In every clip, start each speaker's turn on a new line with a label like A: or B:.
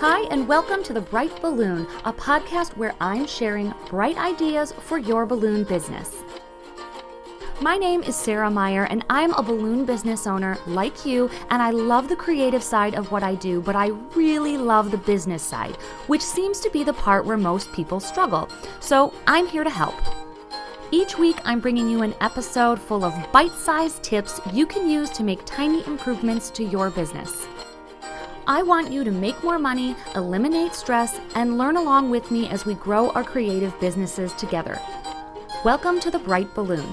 A: Hi, and welcome to The Bright Balloon, a podcast where I'm sharing bright ideas for your balloon business. My name is Sarah Meyer, and I'm a balloon business owner like you, and I love the creative side of what I do, but I really love the business side, which seems to be the part where most people struggle. So I'm here to help. Each week, I'm bringing you an episode full of bite-sized tips you can use to make tiny improvements to your business. I want you to make more money, eliminate stress, and learn along with me as we grow our creative businesses together. Welcome to The Bright Balloon.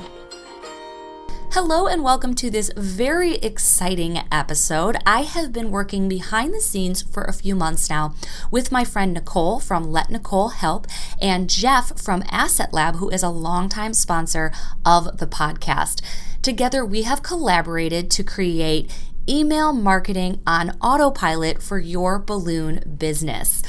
A: Hello and welcome to this very exciting episode. I have been working behind the scenes for a few months now with my friend Nicole from Let Nicole Help and Jeff from AssetLab, who is a longtime sponsor of the podcast. Together, we have collaborated to create email marketing on autopilot for your balloon business.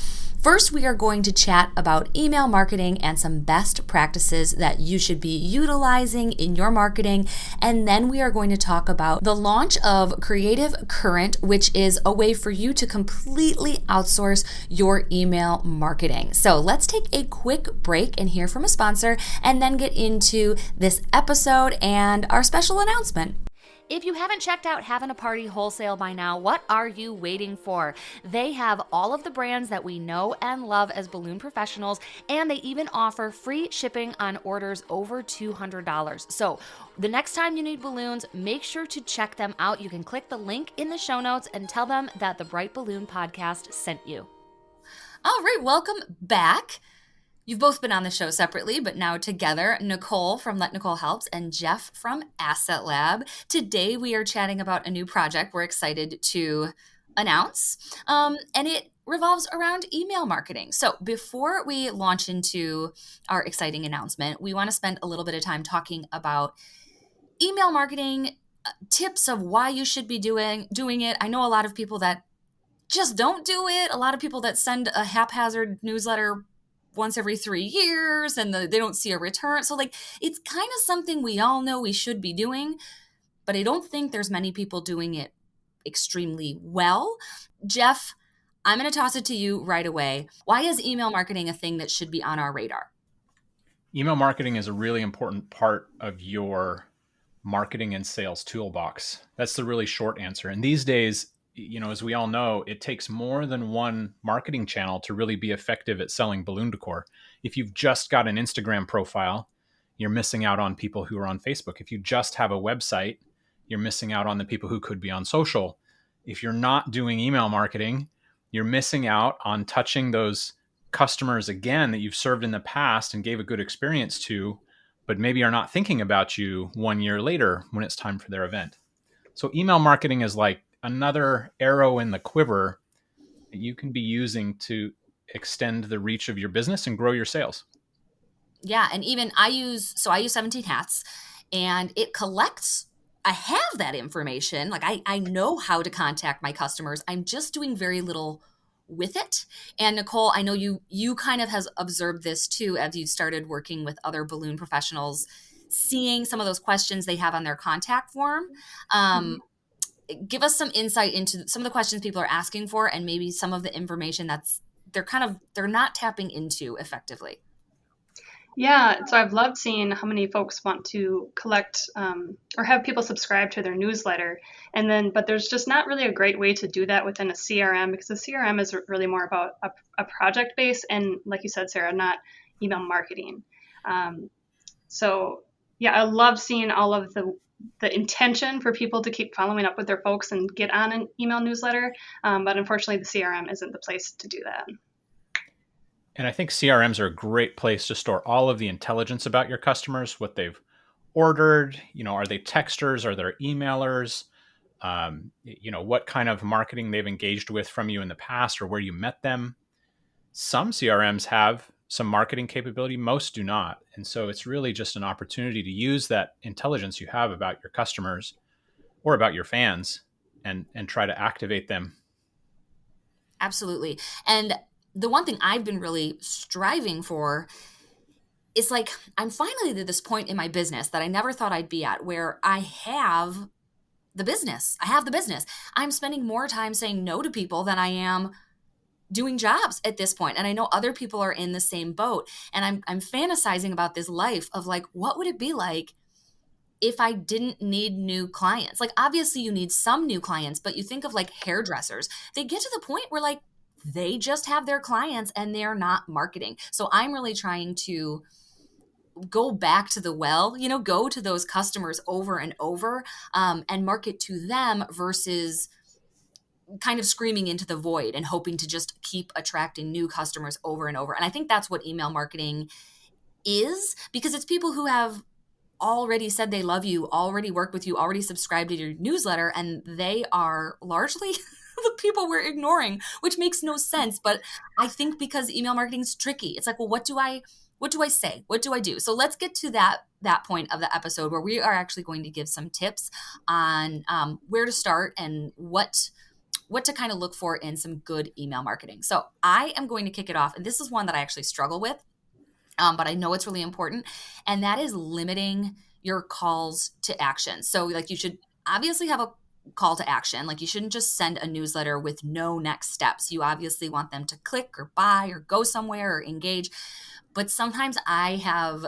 A: First, we are going to chat about email marketing and some best practices that you should be utilizing in your marketing. And then we are going to talk about the launch of Creative Current, which is a way for you to completely outsource your email marketing. So let's take a quick break and hear from a sponsor and then get into this episode and our special announcement. If you haven't checked out Havin a Party Wholesale by now, what are you waiting for? They have all of the brands that we know and love as balloon professionals, and they even offer free shipping on orders over $200. So the next time you need balloons, make sure to check them out. You can click the link in the show notes and tell them that the Bright Balloon podcast sent you. All right, welcome back. You've both been on the show separately, but now together, Nicole from Let Nicole Help and Jeff from AssetLab. Today, we are chatting about a new project we're excited to announce, and it revolves around email marketing. So before we launch into our exciting announcement, we want to spend a little bit of time talking about email marketing, tips of why you should be doing it. I know a lot of people that just don't do it, a lot of people that send a haphazard newsletter once every 3 years and they don't see a return. So it's kind of something we all know we should be doing, but I don't think there's many people doing it extremely well. Jeff, I'm going to toss it to you right away. Why is email marketing a thing that should be on our radar?
B: Email marketing is a really important part of your marketing and sales toolbox. That's the really short answer. And these days, as we all know, it takes more than one marketing channel to really be effective at selling balloon decor. If you've just got an Instagram profile, you're missing out on people who are on Facebook. If you just have a website, you're missing out on the people who could be on social. If you're not doing email marketing, you're missing out on touching those customers again that you've served in the past and gave a good experience to, but maybe are not thinking about you 1 year later when it's time for their event. So email marketing is like another arrow in the quiver that you can be using to extend the reach of your business and grow your sales.
A: Yeah, and even I use 17 Hats, and it collects, I have that information. I know how to contact my customers. I'm just doing very little with it. And Nicole, I know you kind of has observed this too as you've started working with other balloon professionals, seeing some of those questions they have on their contact form. Give us some insight into some of the questions people are asking for and maybe some of the information that's they're not tapping into effectively.
C: Yeah, so I've loved seeing how many folks want to collect or have people subscribe to their newsletter, but there's just not really a great way to do that within a CRM, because the CRM is really more about a project base and, like you said, Sarah, not email marketing. So yeah, I love seeing all of the intention for people to keep following up with their folks and get on an email newsletter. But unfortunately, the CRM isn't the place to do that.
B: And I think CRMs are a great place to store all of the intelligence about your customers, what they've ordered, are they texters, are they emailers, what kind of marketing they've engaged with from you in the past or where you met them. Some CRMs have some marketing capability, most do not. And so it's really just an opportunity to use that intelligence you have about your customers or about your fans and try to activate them.
A: Absolutely. And the one thing I've been really striving for is I'm finally at this point in my business that I never thought I'd be at, where I have the business. I'm spending more time saying no to people than I am doing jobs at this point. And I know other people are in the same boat. And I'm fantasizing about this life of like, what would it be like if I didn't need new clients? Like, obviously you need some new clients, but you think of like hairdressers, they get to the point where like they just have their clients and they're not marketing. So I'm really trying to go back to the well, go to those customers over and over, and market to them versus kind of screaming into the void and hoping to just keep attracting new customers over and over. And I think that's what email marketing is, because it's people who have already said they love you, already worked with you, already subscribed to your newsletter, and they are largely the people we're ignoring, which makes no sense. But I think because email marketing is tricky, it's like, well, what do I say? What do I do? So let's get to that point of the episode where we are actually going to give some tips on where to start and what to kind of look for in some good email marketing. So I am going to kick it off, and this is one that I actually struggle with, but I know it's really important, and that is limiting your calls to action. So like, you should obviously have a call to action. Like, you shouldn't just send a newsletter with no next steps. You obviously want them to click or buy or go somewhere or engage. But sometimes I have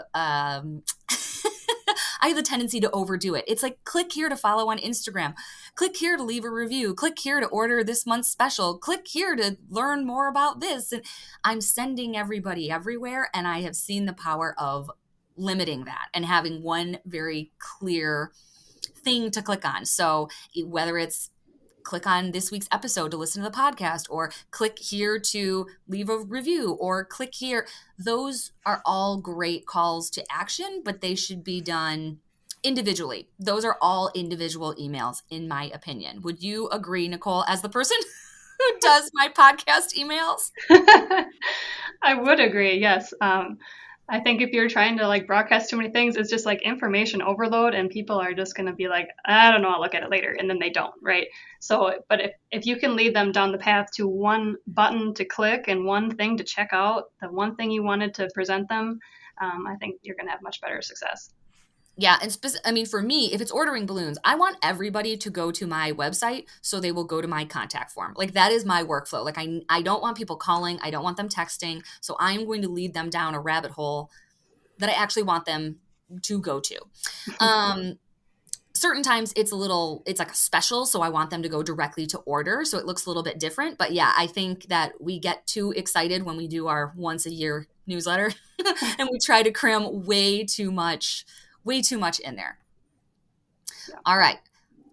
A: I have the tendency to overdo it. It's like, click here to follow on Instagram, click here to leave a review, click here to order this month's special, click here to learn more about this. And I'm sending everybody everywhere. And I have seen the power of limiting that and having one very clear thing to click on. So whether it's click on this week's episode to listen to the podcast, or click here to leave a review, or click here. Those are all great calls to action, but they should be done individually. Those are all individual emails, in my opinion. Would you agree, Nicole, as the person who does my podcast emails?
C: I would agree, yes. I think if you're trying to like broadcast too many things, it's just like information overload, and people are just going to be like, I don't know, I'll look at it later. And then they don't, right? So, but if you can lead them down the path to one button to click and one thing to check out, the one thing you wanted to present them, I think you're going to have much better success.
A: Yeah. And for me, if it's ordering balloons, I want everybody to go to my website, so they will go to my contact form. Like, that is my workflow. Like, I don't want people calling. I don't want them texting. So I'm going to lead them down a rabbit hole that I actually want them to go to. Certain times it's like a special, so I want them to go directly to order. So it looks a little bit different. But yeah, I think that we get too excited when we do our once a year newsletter and we try to cram way too much in there. Yeah. All right,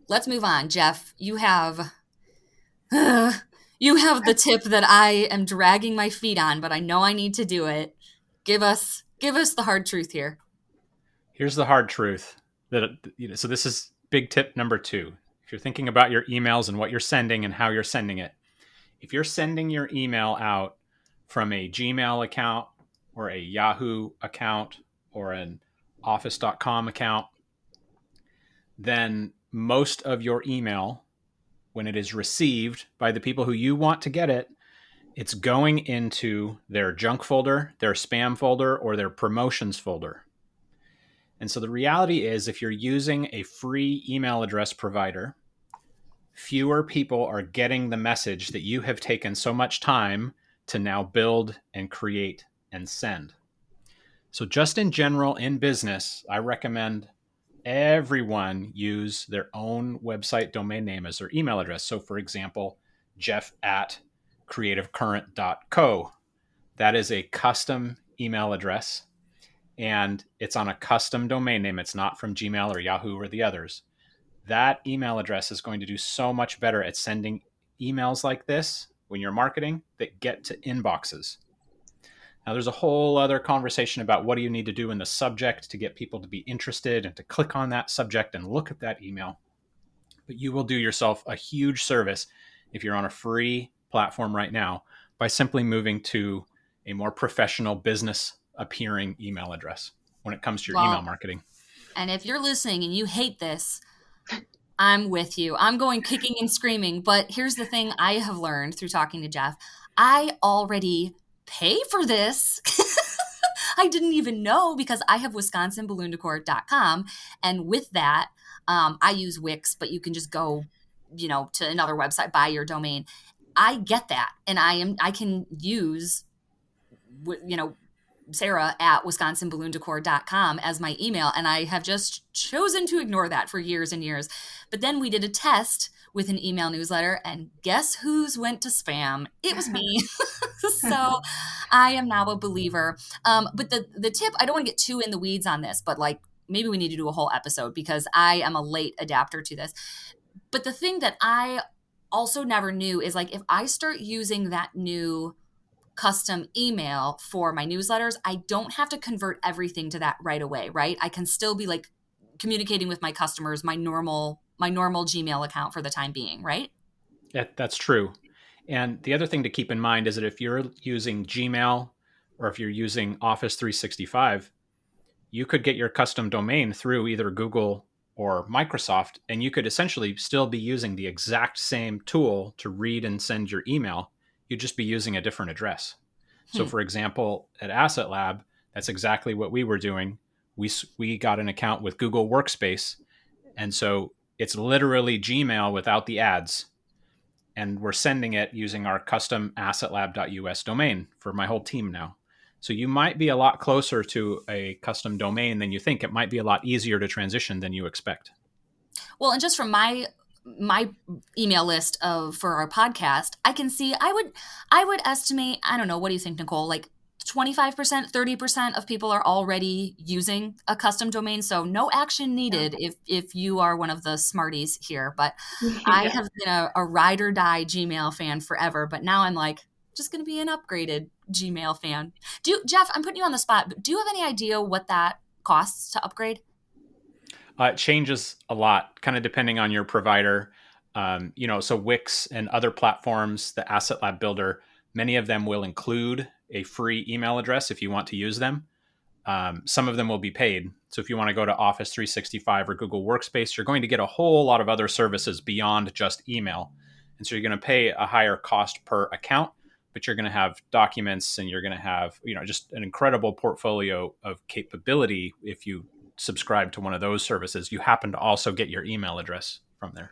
A: let's move on. Jeff, you have the tip that I am dragging my feet on, but I know I need to do it. Give us the hard truth here.
B: Here's the hard truth. So this is big tip number 2. If you're thinking about your emails and what you're sending and how you're sending it, if you're sending your email out from a Gmail account or a Yahoo account or an office.com account, then most of your email, when it is received by the people who you want to get it, it's going into their junk folder, their spam folder, or their promotions folder. And so the reality is, if you're using a free email address provider, fewer people are getting the message that you have taken so much time to now build and create and send. So just in general, in business, I recommend everyone use their own website domain name as their email address. So for example, jeff@creativecurrent.co. That is a custom email address, and it's on a custom domain name. It's not from Gmail or Yahoo or the others. That email address is going to do so much better at sending emails like this when you're marketing that get to inboxes. Now, there's a whole other conversation about what do you need to do in the subject to get people to be interested and to click on that subject and look at that email. But you will do yourself a huge service if you're on a free platform right now by simply moving to a more professional, business appearing email address when it comes to your email marketing.
A: And if you're listening and you hate this, I'm with you. I'm going kicking and screaming. But here's the thing I have learned through talking to Jeff. I already pay for this. I didn't even know, because I have wisconsinballoondecor.com. And with that, I use Wix, but you can just go, to another website, buy your domain. I get that. And I can use, Sarah at wisconsinballoondecor.com as my email. And I have just chosen to ignore that for years and years. But then we did a test with an email newsletter, and guess whose went to spam? It was me. So I am now a believer. But the tip, I don't want to get too in the weeds on this, but like maybe we need to do a whole episode because I am a late adapter to this. But the thing that I also never knew is like if I start using that new custom email for my newsletters, I don't have to convert everything to that right away, right? I can still be like communicating with my customers, my normal Gmail account for the time being, right?
B: Yeah, that's true. And the other thing to keep in mind is that if you're using Gmail or if you're using Office 365, you could get your custom domain through either Google or Microsoft, and you could essentially still be using the exact same tool to read and send your email. You'd just be using a different address. So for example, at AssetLab, that's exactly what we were doing. We got an account with Google Workspace. And so it's literally Gmail without the ads. And we're sending it using our custom assetlab.us domain for my whole team now. So you might be a lot closer to a custom domain than you think. It might be a lot easier to transition than you expect.
A: Well, and just from my email list for our podcast, I can see I would estimate, I don't know, what do you think, Nicole? Like 25%, 30% of people are already using a custom domain. So no action needed if you are one of the smarties here. But I have been a ride or die Gmail fan forever. But now I'm like, just going to be an upgraded Gmail fan. Jeff, I'm putting you on the spot, but do you have any idea what that costs to upgrade?
B: It changes a lot, kind of depending on your provider. So Wix and other platforms, the Asset Lab Builder, many of them will include a free email address if you want to use them. Some of them will be paid. So if you want to go to Office 365 or Google Workspace, you're going to get a whole lot of other services beyond just email. And so you're going to pay a higher cost per account, but you're going to have documents and you're going to have, just an incredible portfolio of capability. If you subscribe to one of those services, you happen to also get your email address from there.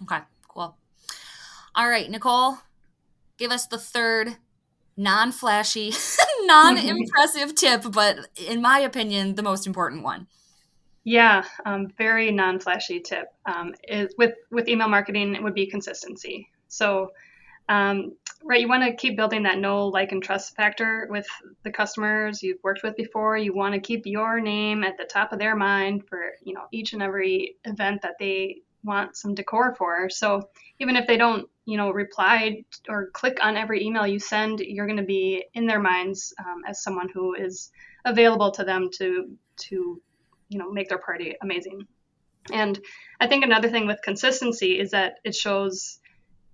A: Okay, cool. All right, Nicole, give us the third non-flashy, non-impressive tip, but in my opinion, the most important one.
C: Yeah, very non-flashy tip is with email marketing, it would be consistency. So, right, you want to keep building that know, like, and trust factor with the customers you've worked with before. You want to keep your name at the top of their mind for each and every event that they want some decor for. So even if they don't reply or click on every email you send, you're going to be in their minds as someone who is available to them to make their party amazing. And I think another thing with consistency is that it shows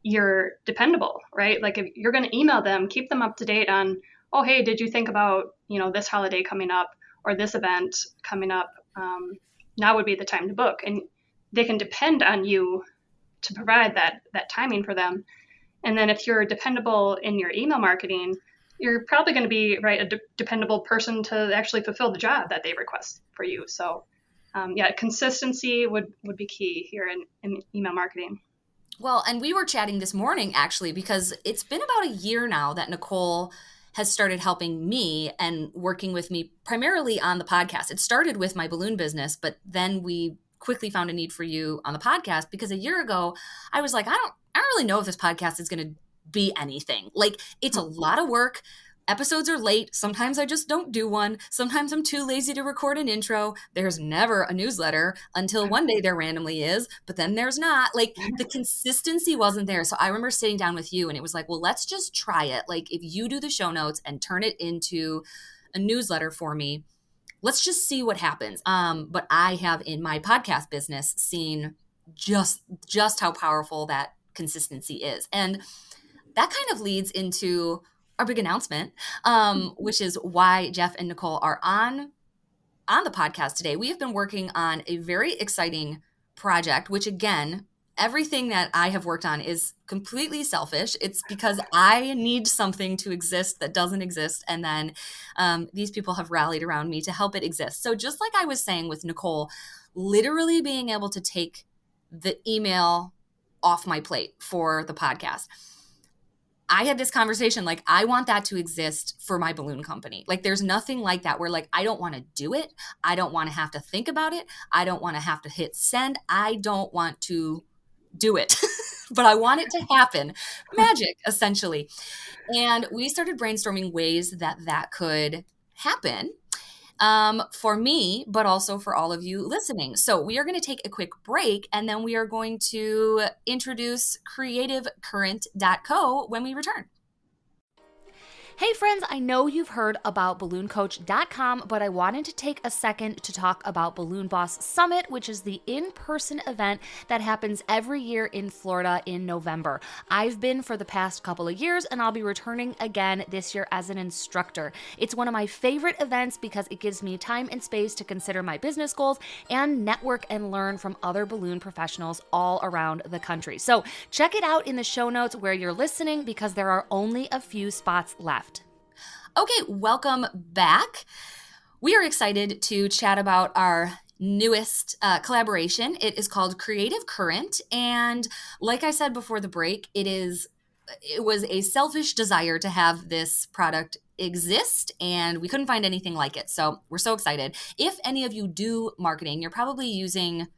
C: you're dependable, right? Like if you're going to email them, keep them up to date on, oh, hey, did you think about, this holiday coming up or this event coming up? Now would be the time to book. And they can depend on you to provide that timing for them. And then if you're dependable in your email marketing, you're probably going to be a dependable person to actually fulfill the job that they request for you. So consistency would be key here in email marketing.
A: Well, and we were chatting this morning actually, because it's been about a year now that Nicole has started helping me and working with me primarily on the podcast. It started with my balloon business, but then we quickly found a need for you on the podcast because a year ago I was like, I don't really know if this podcast is going to be anything. Like, it's a lot of work. Episodes are late. Sometimes I just don't do one. Sometimes I'm too lazy to record an intro. There's never a newsletter until one day there randomly is, but then there's not. Like, the consistency wasn't there. So I remember sitting down with you and it was like, well, let's just try it. Like, if you do the show notes and turn it into a newsletter for me, let's just see what happens. But I have in my podcast business seen just how powerful that consistency is. And that kind of leads into our big announcement, which is why Jeff and Nicole are on the podcast today. We have been working on a very exciting project, which again, everything that I have worked on is completely selfish. It's because I need something to exist that doesn't exist. And then these people have rallied around me to help it exist. So just like I was saying with Nicole, literally being able to take the email off my plate for the podcast. I had this conversation, like, I want that to exist for my balloon company. Like, there's nothing like that where, like, I don't want to do it. I don't want to have to think about it. I don't want to have to hit send. I don't want to do it, but I want it to happen. Magic, essentially. And we started brainstorming ways that that could happen, for me, but also for all of you listening. So we are going to take a quick break, and then we are going to introduce creativecurrent.co when we return. Hey friends, I know you've heard about ballooncoach.com, but I wanted to take a second to talk about Balloon Boss Summit, which is the in-person event that happens every year in Florida in November. I've been for the past couple of years, and I'll be returning again this year as an instructor. It's one of my favorite events because it gives me time and space to consider my business goals and network and learn from other balloon professionals all around the country. So check it out in the show notes where you're listening because there are only a few spots left. Okay, welcome back. We are excited to chat about our newest collaboration. It is called Creative Current. And like I said before the break, it was a selfish desire to have this product exist, and we couldn't find anything like it. So we're so excited. If any of you do marketing, you're probably using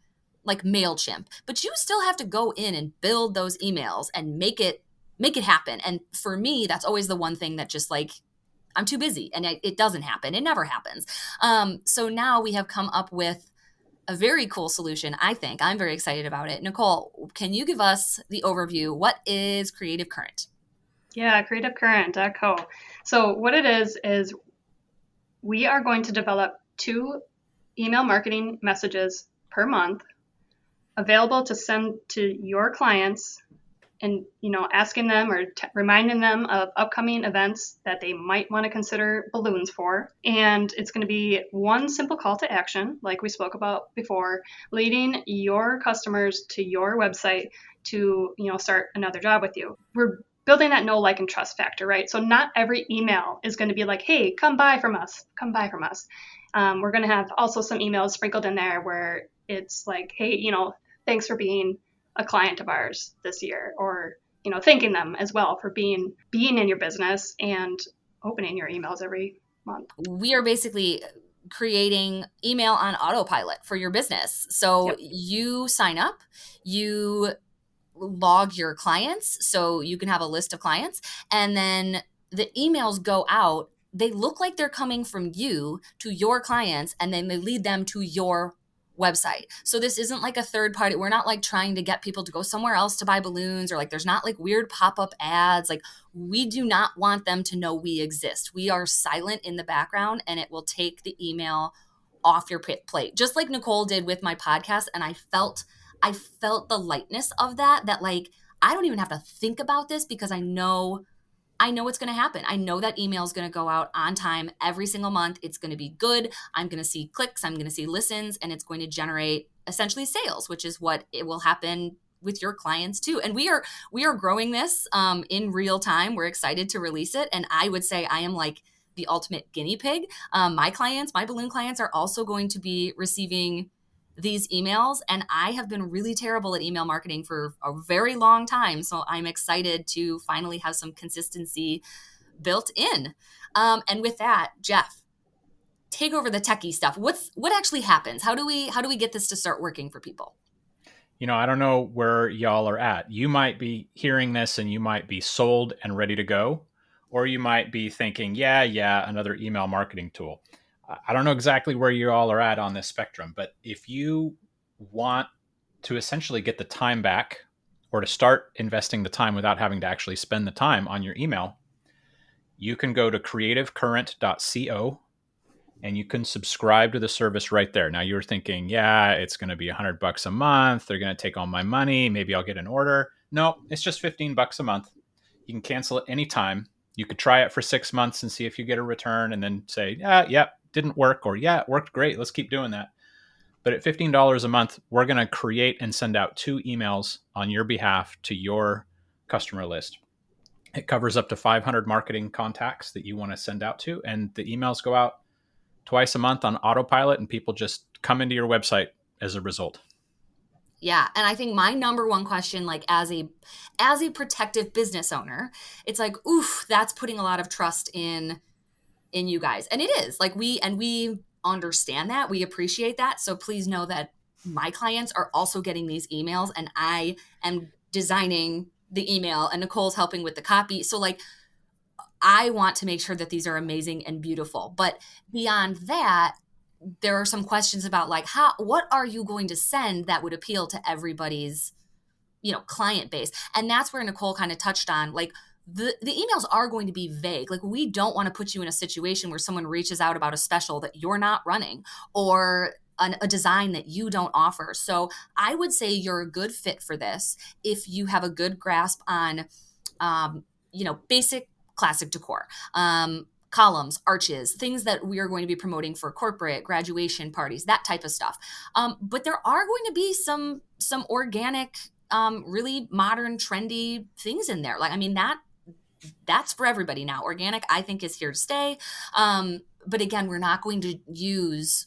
A: like MailChimp, but you still have to go in and build those emails and make it happen. And for me, that's always the one thing that just like, I'm too busy and it doesn't happen. It never happens. So now we have come up with a very cool solution, I think. I'm very excited about it. Nicole, can you give us the overview? What is Creative Current?
C: Yeah, creativecurrent.co. So what it is we are going to develop 2 email marketing messages per month available to send to your clients, and asking them or reminding them of upcoming events that they might want to consider balloons for. And it's going to be one simple call to action, like we spoke about before, leading your customers to your website to start another job with you. We're building that know, like, and trust factor, right? So not every email is going to be like, hey, come buy from us. We're going to have also some emails sprinkled in there where it's like, hey, thanks for being a client of ours this year, or thanking them as well for being in your business and opening your emails every month.
A: We are basically creating email on autopilot for your business. So
C: Yep.
A: You sign up, you log your clients so you can have a list of clients, and then the emails go out. They look like they're coming from you to your clients, and then they lead them to your website. So this isn't like a third party. We're not like trying to get people to go somewhere else to buy balloons, or like there's not like weird pop-up ads. Like, we do not want them to know we exist. We are silent in the background, and it will take the email off your plate, just like Nicole did with my podcast. And I felt the lightness of that like, I don't even have to think about this because I know what's going to happen. I know that email is going to go out on time every single month. It's going to be good. I'm going to see clicks. I'm going to see listens, and it's going to generate essentially sales, which is what it will happen with your clients too. And we are growing this in real time. We're excited to release it. And I would say I am like the ultimate guinea pig. My balloon clients are also going to be receiving these emails, and I have been really terrible at email marketing for a very long time. So I'm excited to finally have some consistency built in. And with that, Jeff, take over the techie stuff. What actually happens? How do we get this to start working for people?
B: I don't know where y'all are at. You might be hearing this and you might be sold and ready to go, or you might be thinking, yeah, another email marketing tool. I don't know exactly where you all are at on this spectrum, but if you want to essentially get the time back, or to start investing the time without having to actually spend the time on your email, you can go to creativecurrent.co and you can subscribe to the service right there. Now you're thinking, yeah, it's going to be $100 a month. They're going to take all my money. Maybe I'll get an order. No, it's just $15 a month. You can cancel it anytime. You could try it for 6 months and see if you get a return, and then say, didn't work, or it worked great. Let's keep doing that. But at $15 a month, we're going to create and send out 2 emails on your behalf to your customer list. It covers up to 500 marketing contacts that you want to send out to. And the emails go out twice a month on autopilot, and people just come into your website as a result.
A: Yeah. And I think my number one question, like as a protective business owner, it's like, oof, that's putting a lot of trust in you guys. And it is like we understand that. We appreciate that. So please know that my clients are also getting these emails and I am designing the email and Nicole's helping with the copy. So like I want to make sure that these are amazing and beautiful. But beyond that, there are some questions about like what are you going to send that would appeal to everybody's client base. And that's where Nicole kind of touched on, like, the emails are going to be vague. Like, we don't want to put you in a situation where someone reaches out about a special that you're not running or a design that you don't offer. So I would say you're a good fit for this if you have a good grasp on, basic classic decor, columns, arches, things that we are going to be promoting for corporate graduation parties, that type of stuff. But there are going to be some organic, really modern, trendy things in there. Like, I mean, that's for everybody now. Organic, I think, is here to stay. But again, we're not going to use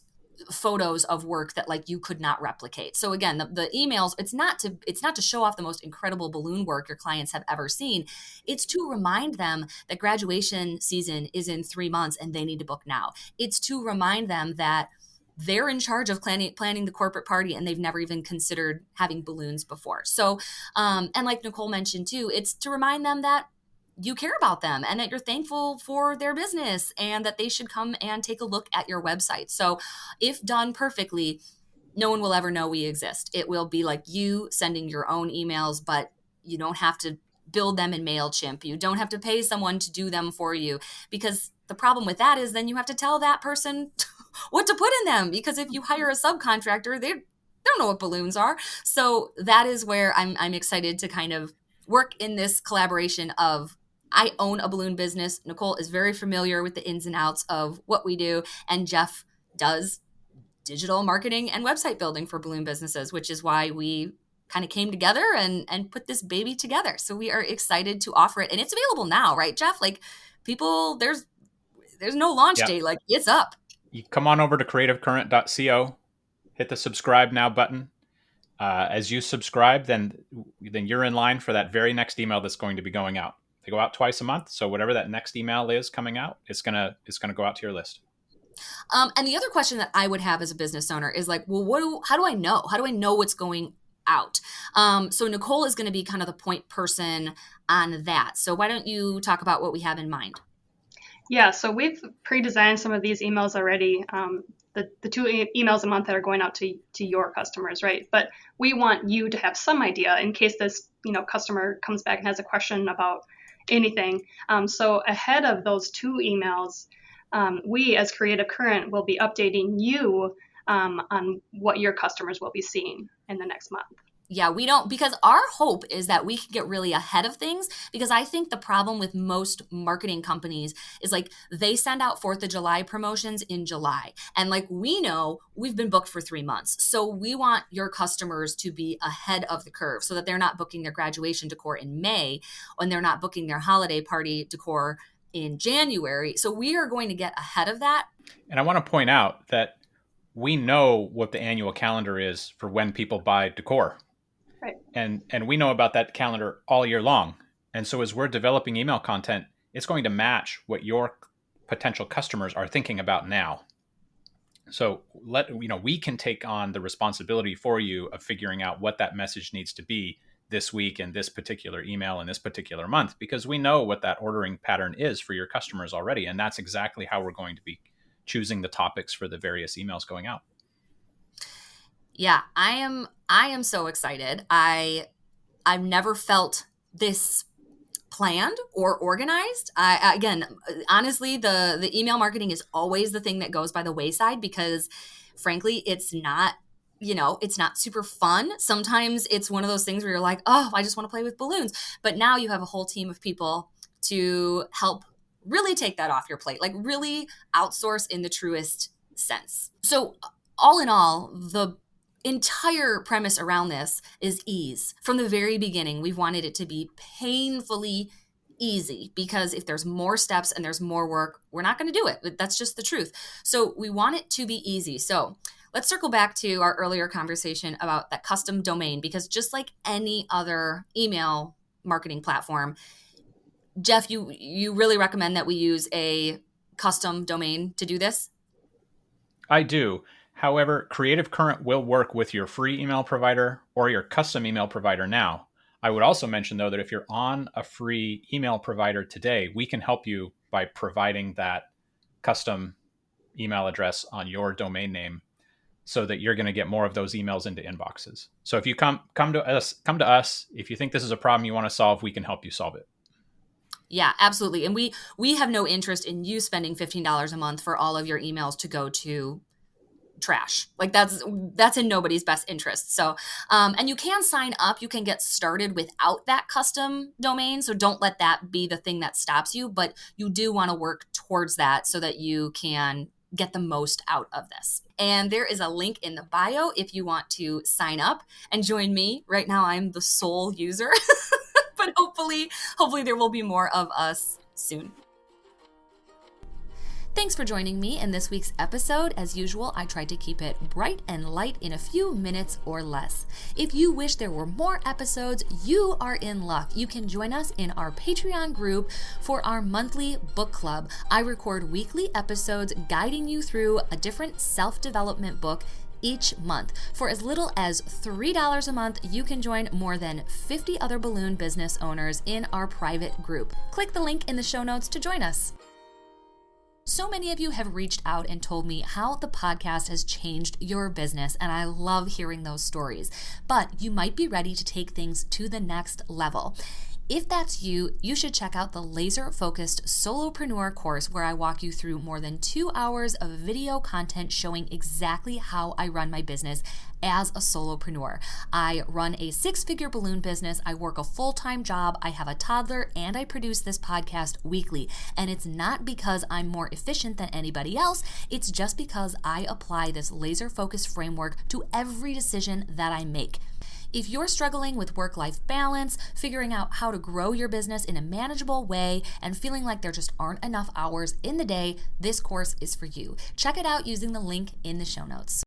A: photos of work that like you could not replicate. So again, the emails, it's not to show off the most incredible balloon work your clients have ever seen. It's to remind them that graduation season is in 3 months and they need to book now. It's to remind them that they're in charge of planning the corporate party and they've never even considered having balloons before. So, and like Nicole mentioned too, it's to remind them that you care about them and that you're thankful for their business and that they should come and take a look at your website. So if done perfectly, no one will ever know we exist. It will be like you sending your own emails, but you don't have to build them in MailChimp. You don't have to pay someone to do them for you, because the problem with that is then you have to tell that person what to put in them, because if you hire a subcontractor, they don't know what balloons are. So that is where I'm excited to kind of work in this collaboration of, I own a balloon business. Nicole is very familiar with the ins and outs of what we do. And Jeff does digital marketing and website building for balloon businesses, which is why we kind of came together and put this baby together. So we are excited to offer it. And it's available now, right, Jeff? Like, people, there's no launch
B: Yep.
A: date. Like, it's up.
B: You come on over to creativecurrent.co, hit the subscribe now button. As you subscribe, then you're in line for that very next email that's going to be going out. They go out twice a month. So whatever that next email is coming out, it's gonna go out to your list.
A: And the other question that I would have as a business owner is like, well, how do I know? How do I know what's going out? So Nicole is going to be kind of the point person on that. So why don't you talk about what we have in mind?
C: Yeah, so we've pre-designed some of these emails already. The two emails a month that are going out to your customers, right? But we want you to have some idea in case this customer comes back and has a question about anything. So ahead of those two emails, we as Creative Current will be updating you on what your customers will be seeing in the next month.
A: Yeah, we don't, because our hope is that we can get really ahead of things, because I think the problem with most marketing companies is like they send out 4th of July promotions in July. And like, we know we've been booked for 3 months. So we want your customers to be ahead of the curve so that they're not booking their graduation decor in May and they're not booking their holiday party decor in January. So we are going to get ahead of that.
B: And I want to point out that we know what the annual calendar is for when people buy decor.
C: Right.
B: And we know about that calendar all year long. And so as we're developing email content, it's going to match what your potential customers are thinking about now. So we can take on the responsibility for you of figuring out what that message needs to be this week in this particular email in this particular month, because we know what that ordering pattern is for your customers already. And that's exactly how we're going to be choosing the topics for the various emails going out.
A: Yeah, I am so excited. I've never felt this planned or organized. Again, honestly, the email marketing is always the thing that goes by the wayside, because frankly, it's not super fun. Sometimes it's one of those things where you're like, oh, I just want to play with balloons. But now you have a whole team of people to help really take that off your plate, like really outsource in the truest sense. So all in all, the entire premise around this is ease. From the very beginning, we've wanted it to be painfully easy, because if there's more steps and there's more work, we're not going to do it. That's just the truth. So we want it to be easy. So let's circle back to our earlier conversation about that custom domain, because just like any other email marketing platform, Jeff, you really recommend that we use a custom domain to do this?
B: I do. However, Creative Current will work with your free email provider or your custom email provider now. I would also mention, though, that if you're on a free email provider today, we can help you by providing that custom email address on your domain name so that you're going to get more of those emails into inboxes. So if you come to us, if you think this is a problem you want to solve, we can help you solve it.
A: Yeah, absolutely. And we have no interest in you spending $15 a month for all of your emails to go to trash. Like that's in nobody's best interest. So, and you can sign up, you can get started without that custom domain. So don't let that be the thing that stops you, but you do want to work towards that so that you can get the most out of this. And there is a link in the bio if you want to sign up and join me. Right now, I'm the sole user, but hopefully there will be more of us soon. Thanks for joining me in this week's episode. As usual, I tried to keep it bright and light in a few minutes or less. If you wish there were more episodes, you are in luck. You can join us in our Patreon group for our monthly book club. I record weekly episodes guiding you through a different self-development book each month. For as little as $3 a month, you can join more than 50 other balloon business owners in our private group. Click the link in the show notes to join us. So many of you have reached out and told me how the podcast has changed your business, and I love hearing those stories. But you might be ready to take things to the next level. If that's you, you should check out the laser-focused Solopreneur course where I walk you through more than 2 hours of video content showing exactly how I run my business as a solopreneur. I run a 6-figure balloon business, I work a full-time job, I have a toddler, and I produce this podcast weekly. And it's not because I'm more efficient than anybody else, it's just because I apply this laser-focused framework to every decision that I make. If you're struggling with work-life balance, figuring out how to grow your business in a manageable way, and feeling like there just aren't enough hours in the day, this course is for you. Check it out using the link in the show notes.